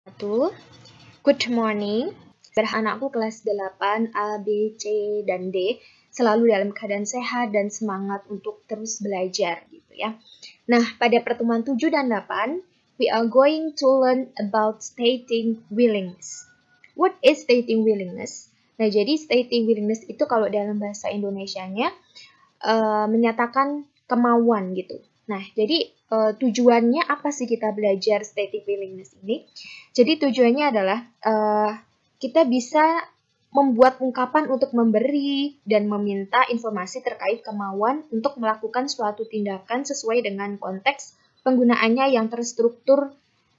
Betul. Good morning. Anakku kelas 8, A, B, C, dan D selalu dalam keadaan sehat dan semangat untuk terus belajar gitu ya. Nah, pada pertemuan 7 dan 8, we are going to learn about stating willingness. What is stating willingness? Nah, jadi stating willingness itu kalau dalam bahasa Indonesianya menyatakan kemauan gitu. Nah, jadi tujuannya apa sih kita belajar stating willingness ini? Jadi tujuannya adalah kita bisa membuat ungkapan untuk memberi dan meminta informasi terkait kemauan untuk melakukan suatu tindakan sesuai dengan konteks penggunaannya yang terstruktur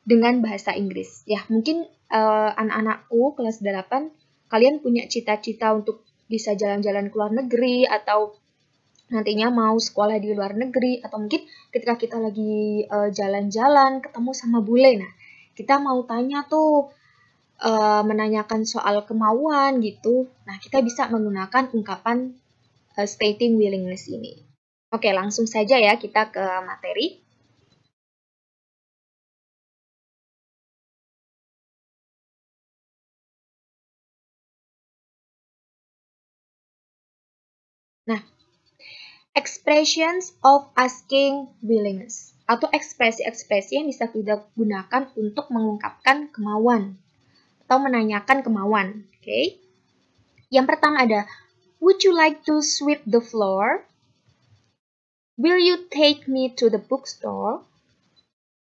dengan bahasa Inggris. Ya, mungkin anak-anakku kelas 8, kalian punya cita-cita untuk bisa jalan-jalan ke luar negeri atau nantinya mau sekolah di luar negeri, atau mungkin ketika kita lagi jalan-jalan ketemu sama bule. Nah, kita mau tanya tuh, menanyakan soal kemauan gitu. Nah, kita bisa menggunakan ungkapan stating willingness ini. Oke, langsung saja ya kita ke materi. Nah, expressions of asking willingness atau ekspresi-ekspresi yang bisa kita gunakan untuk mengungkapkan kemauan atau menanyakan kemauan. Oke. Yang pertama ada, would you like to sweep the floor? Will you take me to the bookstore?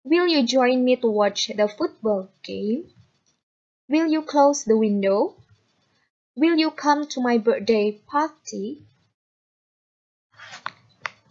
Will you join me to watch the football game? Will you close the window? Will you come to my birthday party?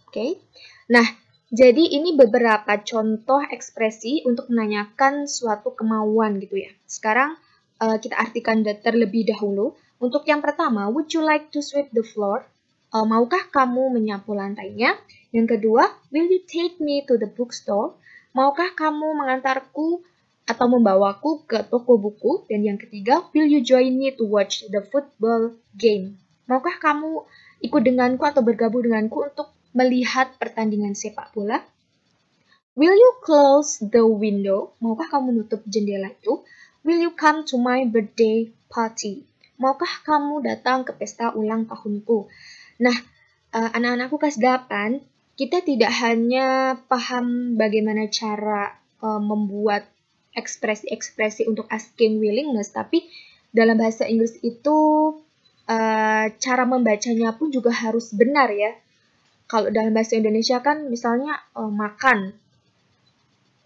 Oke. Nah, jadi ini beberapa contoh ekspresi untuk menanyakan suatu kemauan gitu ya. Sekarang kita artikan terlebih dahulu. Untuk yang pertama, would you like to sweep the floor? Maukah kamu menyapu lantainya? Yang kedua, will you take me to the bookstore? Maukah kamu mengantarku atau membawaku ke toko buku? Dan yang ketiga, will you join me to watch the football game? Maukah kamu ikut denganku atau bergabung denganku untuk melihat pertandingan sepak bola? Will you close the window? Maukah kamu menutup jendela itu? Will you come to my birthday party? Maukah kamu datang ke pesta ulang tahunku? Nah, anak-anakku kelas 8, kita tidak hanya paham bagaimana cara membuat ekspresi-ekspresi untuk asking willingness, tapi dalam bahasa Inggris itu cara membacanya pun juga harus benar ya. Kalau dalam bahasa Indonesia kan misalnya makan,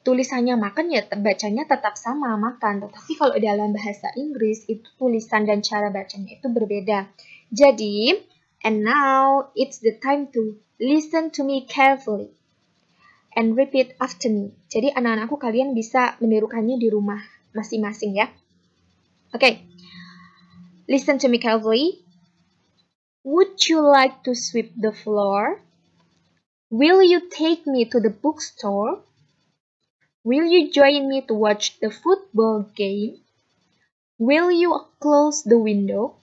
tulisannya makan ya bacanya tetap sama makan, tetapi kalau dalam bahasa Inggris itu tulisan dan cara bacanya itu berbeda. Jadi, and now it's the time to listen to me carefully and repeat after me. Jadi anak-anakku kalian bisa menirukannya di rumah masing-masing ya. Oke. Listen to me carefully. Would you like to sweep the floor? Will you take me to the bookstore? Will you join me to watch the football game? Will you close the window?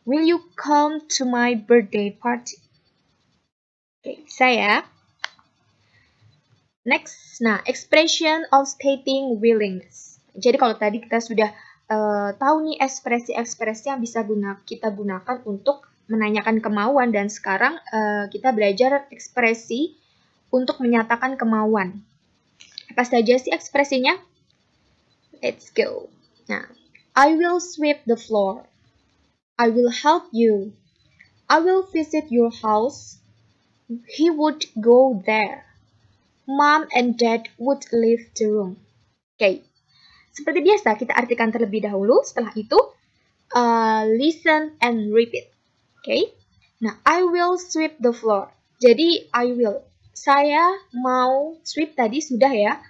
Will you come to my birthday party? Oke, bisa ya. Next, nah, expression of stating willingness. Jadi kalau tadi kita sudah tahu nih ekspresi-ekspresi yang bisa kita gunakan untuk menanyakan kemauan, dan sekarang kita belajar ekspresi untuk menyatakan kemauan. Apa saja sih ekspresinya? Let's go. Nah, I will sweep the floor. I will help you. I will visit your house. He would go there. Mom and Dad would leave the room. Oke. Seperti biasa, kita artikan terlebih dahulu. Setelah itu, listen and repeat. Oke. Nah, I will sweep the floor. Jadi, I will. Saya mau sweep tadi sudah ya.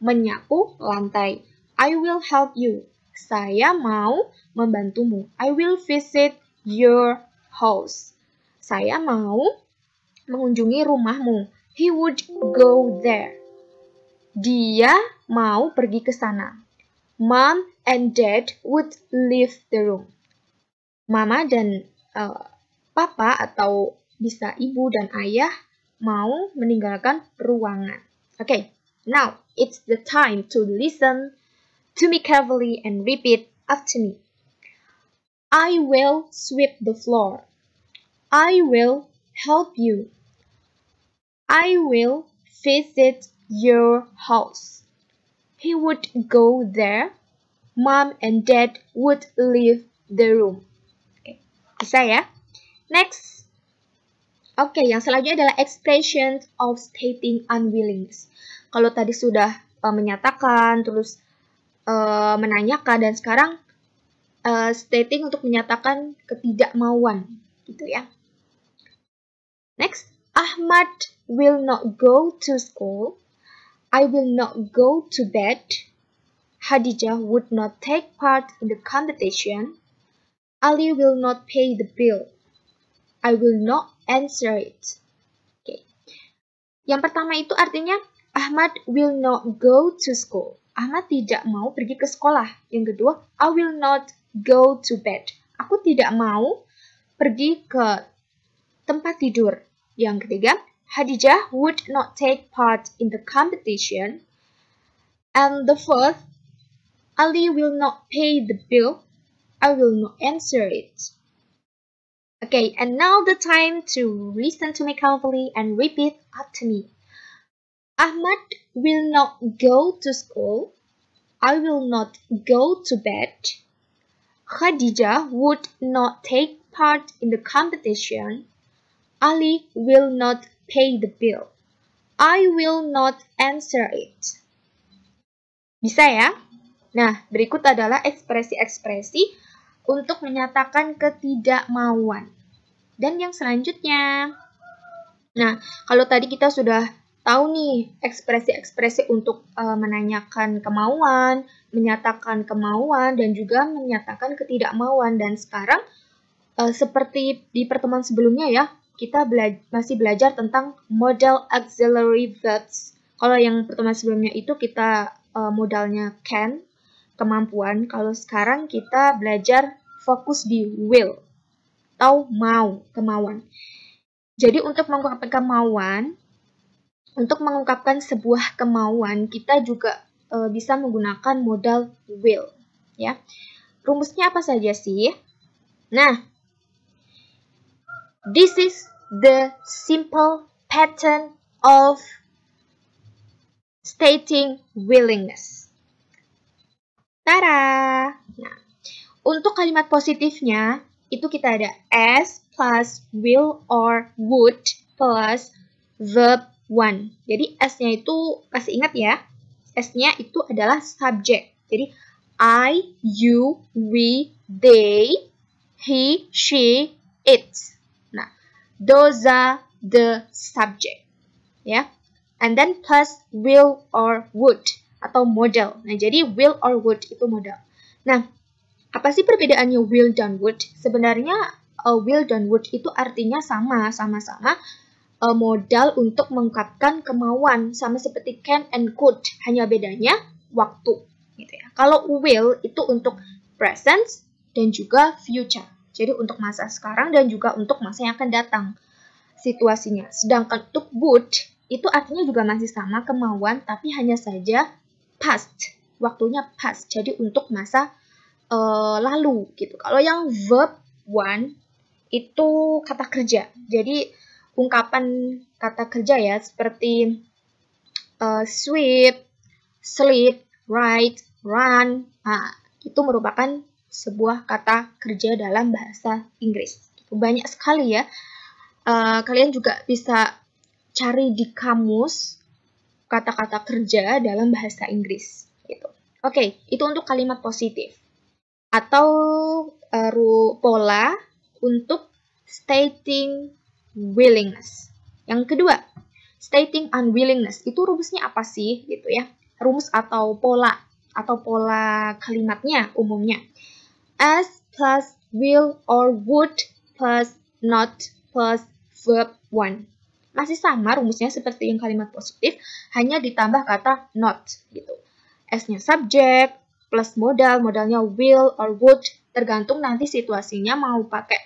Menyapu lantai. I will help you. Saya mau membantumu. I will visit your house. Saya mau mengunjungi rumahmu. He would go there. Dia mau pergi ke sana. Mom and Dad would leave the room. Mama dan papa atau bisa ibu dan ayah mau meninggalkan ruangan. Oke, now it's the time to listen to me carefully and repeat after me. I will sweep the floor. I will help you. I will visit your house. He would go there. Mom and Dad would leave the room. Bisa ya? Next. Oke, yang selanjutnya adalah expression of stating unwillingness. Kalau tadi sudah menyatakan, terus menanyakan, dan sekarang stating untuk menyatakan ketidakmauan, gitu ya. Next, Ahmad will not go to school. I will not go to bed. Khadijah would not take part in the competition. Ali will not pay the bill. I will not answer it. Okay. Yang pertama itu artinya Ahmad will not go to school. Ahmad tidak mau pergi ke sekolah. Yang kedua, I will not go to bed. Aku tidak mau pergi ke tempat tidur. Yang ketiga, Khadijah would not take part in the competition. And the fourth, Ali will not pay the bill. I will not answer it. Okay, and now the time to listen to me carefully and repeat after me. Ahmad will not go to school. I will not go to bed. Khadijah would not take part in the competition. Ali will not pay the bill. I will not answer it. Bisa ya? Nah, berikut adalah ekspresi-ekspresi untuk menyatakan ketidakmauan. Dan yang selanjutnya. Nah, kalau tadi kita sudah tahu nih ekspresi-ekspresi untuk menanyakan kemauan, menyatakan kemauan, dan juga menyatakan ketidakmauan. Dan sekarang, seperti di pertemuan sebelumnya ya, kita masih belajar tentang modal auxiliary verbs. Kalau yang pertemuan sebelumnya itu kita modalnya can, kemampuan. Kalau sekarang kita belajar fokus di will atau mau, kemauan. Jadi untuk mengungkapkan sebuah kemauan, kita juga bisa menggunakan modal will, ya. Rumusnya apa saja sih? Nah, this is the simple pattern of stating willingness. Tada! Nah, untuk kalimat positifnya, itu kita ada as plus will or would plus verb one. Jadi S-nya itu, kasih ingat ya, S-nya itu adalah subject. Jadi I, you, we, they, he, she, it. Nah, those are the subject. Ya. And then plus will or would atau modal. Nah, jadi will or would itu modal. Nah, apa sih perbedaannya will dan would? Sebenarnya will dan would itu artinya sama-sama modal untuk mengungkapkan kemauan, sama seperti can and could, hanya bedanya waktu, gitu ya. Kalau will itu untuk present dan juga future. Jadi untuk masa sekarang dan juga untuk masa yang akan datang situasinya. Sedangkan untuk would itu artinya juga masih sama kemauan, tapi hanya saja past, waktunya past. Jadi untuk masa lalu gitu. Kalau yang verb one itu kata kerja. Jadi ungkapan kata kerja ya, seperti sweep, sleep, write, run. Nah, itu merupakan sebuah kata kerja dalam bahasa Inggris. Banyak sekali ya. Kalian juga bisa cari di kamus kata-kata kerja dalam bahasa Inggris. Gitu. Oke, itu untuk kalimat positif. Atau pola untuk stating willingness. Yang kedua, stating unwillingness. Itu rumusnya apa sih gitu ya? Rumus atau pola kalimatnya umumnya. As plus will or would plus not plus verb one. Masih sama rumusnya seperti yang kalimat positif, hanya ditambah kata not gitu. S-nya subject plus modalnya will or would, tergantung nanti situasinya mau pakai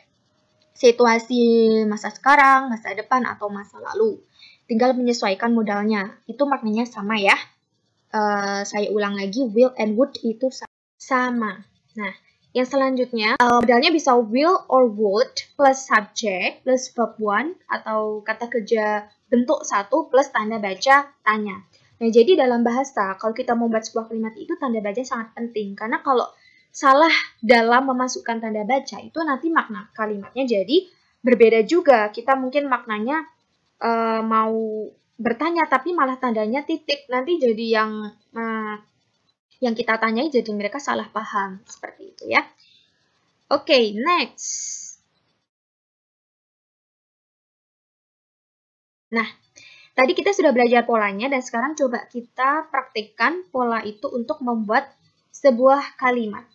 situasi masa sekarang, masa depan, atau masa lalu. Tinggal menyesuaikan modalnya. Itu maknanya sama ya. Saya ulang lagi, will and would itu sama. Nah, yang selanjutnya, modalnya bisa will or would plus subject plus verb one atau kata kerja bentuk satu plus tanda baca tanya. Nah, jadi dalam bahasa, kalau kita membuat sebuah kalimat itu tanda baca sangat penting. Karena kalau salah dalam memasukkan tanda baca, itu nanti makna kalimatnya jadi berbeda juga. Kita mungkin maknanya mau bertanya tapi malah tandanya titik. Nanti jadi yang kita tanyai jadi mereka salah paham. Seperti itu ya. Oke, next. Nah, tadi kita sudah belajar polanya dan sekarang coba kita praktikkan pola itu untuk membuat sebuah kalimat.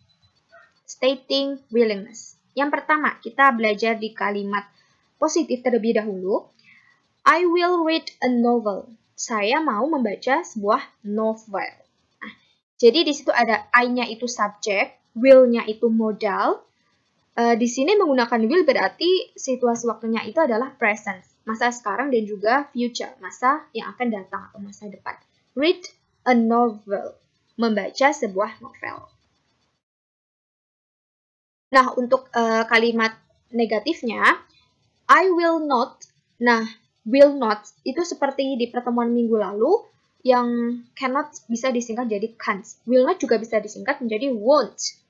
Stating willingness. Yang pertama, kita belajar di kalimat positif terlebih dahulu. I will read a novel. Saya mau membaca sebuah novel. Nah, jadi di situ ada I-nya itu subjek, will-nya itu modal. Di sini menggunakan will berarti situasi waktunya itu adalah present, masa sekarang dan juga future, masa yang akan datang atau masa depan. Read a novel, membaca sebuah novel. Nah, untuk kalimat negatifnya, I will not. Nah, will not itu seperti di pertemuan minggu lalu yang cannot bisa disingkat jadi can't. Will not juga bisa disingkat menjadi won't.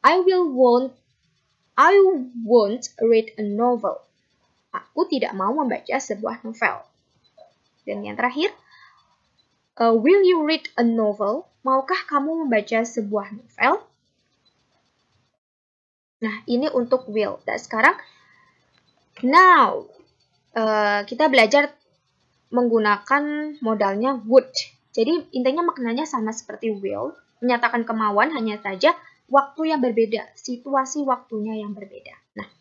I won't read a novel. Aku tidak mau membaca sebuah novel. Dan yang terakhir, will you read a novel? Maukah kamu membaca sebuah novel? Nah, ini untuk will. Dan sekarang, now, kita belajar menggunakan modalnya would. Jadi intinya maknanya sama seperti will, menyatakan kemauan, hanya saja waktu yang berbeda, situasi waktunya yang berbeda. Nah,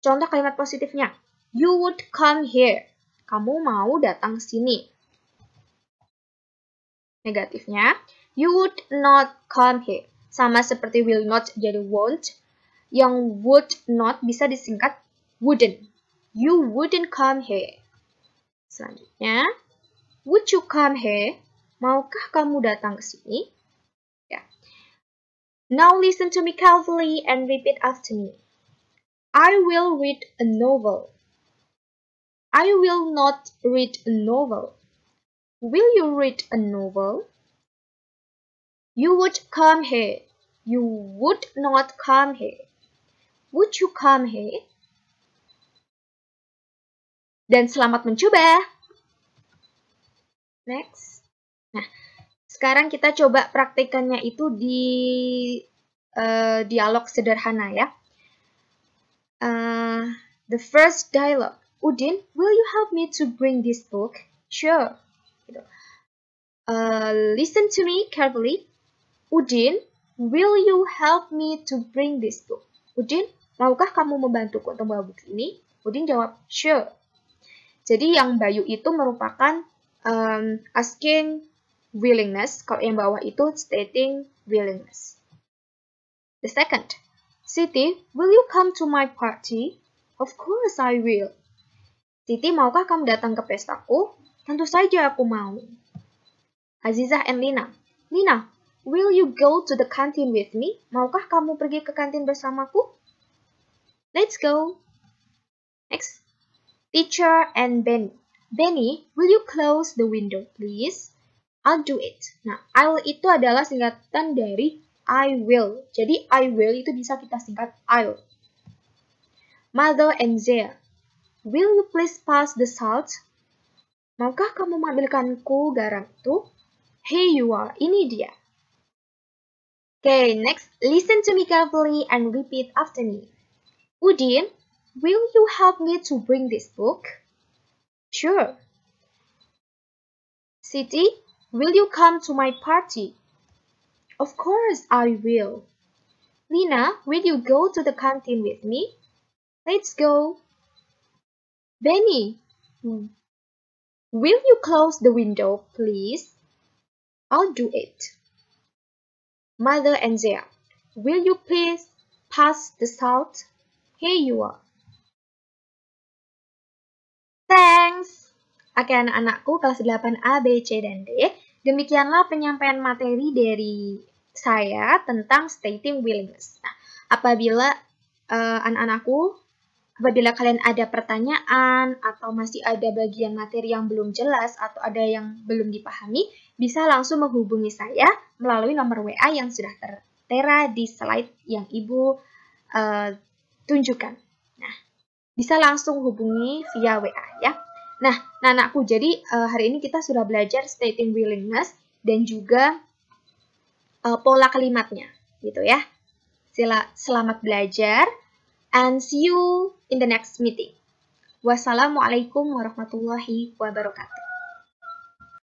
contoh kalimat positifnya, you would come here. Kamu mau datang sini. Negatifnya, you would not come here. Sama seperti will not jadi won't, yang would not bisa disingkat wouldn't. You wouldn't come here. Selanjutnya, would you come here? Maukah kamu datang ke sini? Ya. Now listen to me carefully and repeat after me. I will read a novel. I will not read a novel. Will you read a novel? You would come here. You would not come here. Would you come here? Dan selamat mencoba. Next. Nah, sekarang kita coba praktikannya itu di dialog sederhana ya. The first dialogue. Udin, will you help me to bring this book? Sure. Listen to me carefully. Udin, will you help me to bring this book? Udin, maukah kamu membantuku untuk membawa buku ini? Udin jawab, sure. Jadi yang Bayu itu merupakan asking willingness. Kalau yang bawah itu stating willingness. The second, Siti, will you come to my party? Of course I will. Siti, maukah kamu datang ke pestaku? Tentu saja aku mau. Azizah and Lina. Lina, will you go to the canteen with me? Maukah kamu pergi ke kantin bersamaku? Let's go. Next. Teacher and Benny. Benny, will you close the window, please? I'll do it. Nah, I'll itu adalah singkatan dari I will. Jadi, I will itu bisa kita singkat I'll. Mother and Zia. Will you please pass the salt? Maukah kamu mengambilkanku garam itu? Here you are. Ini dia. Okay, next. Listen to me carefully and repeat after me. Udin, will you help me to bring this book? Sure. Siti, will you come to my party? Of course I will. Lina, will you go to the canteen with me? Let's go. Benny, will you close the window, please? I'll do it. Mother and Zia, will you please pass the salt? Here you are. Thanks! Oke anak-anakku kelas 8A, B, C, dan D. Demikianlah penyampaian materi dari saya tentang stating willingness. Nah, apabila anak-anakku, apabila kalian ada pertanyaan atau masih ada bagian materi yang belum jelas atau ada yang belum dipahami, bisa langsung menghubungi saya melalui nomor WA yang sudah tertera di slide yang Ibu tunjukkan. Nah, bisa langsung hubungi via WA ya. Nah, anakku, jadi hari ini kita sudah belajar stating willingness dan juga pola kalimatnya, gitu ya. Selamat belajar and see you in the next meeting. Wassalamualaikum warahmatullahi wabarakatuh.